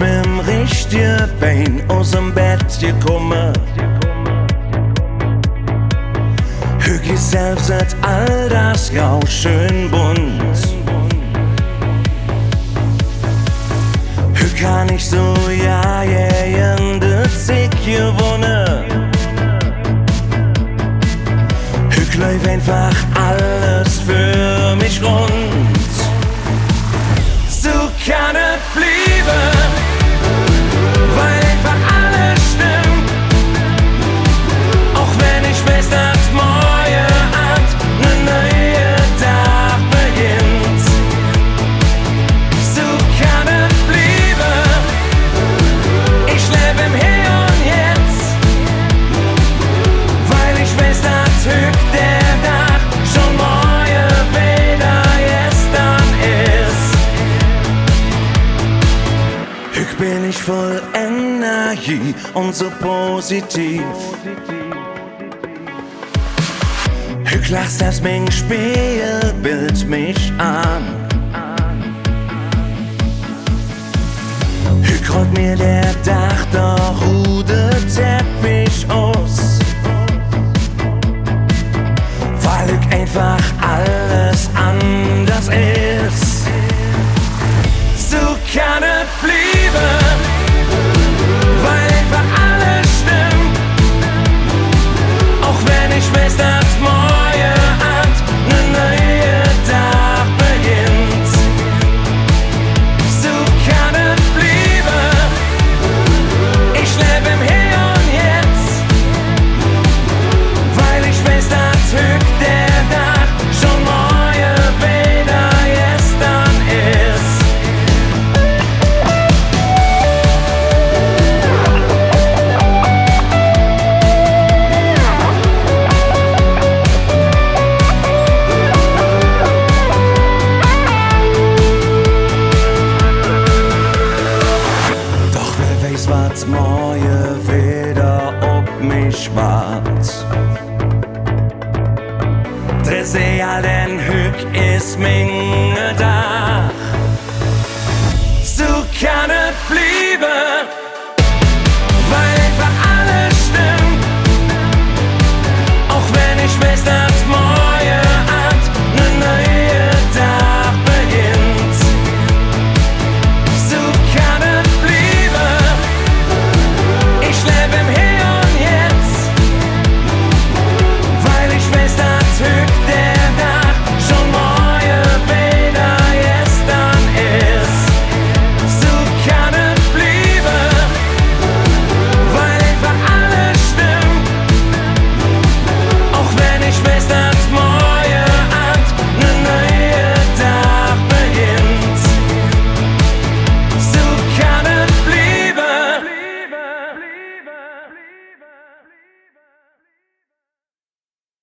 mit'm richtigen Bein aus'm Bett gekommen. Hüge selbst hat all das Grau schön bunt. Hüg kann ich so ja in de Zick gewonnen. Hüg läuft einfach alles für mich rund. So kann es blieben, weil einfach alles stimmt. Auch wenn ich weiß, dass morgen Abend ne neue Tag beginnt. So kann es blieben, ich lebe im Hier und Jetzt, weil ich weiß, dass Hüg der Tag schon morgen wieder gestern ist. Hüg bin ich voll Energie und so positiv. Hüg lacht das mein Spiegelbild mich an. Hüg rollt mir der Dach doch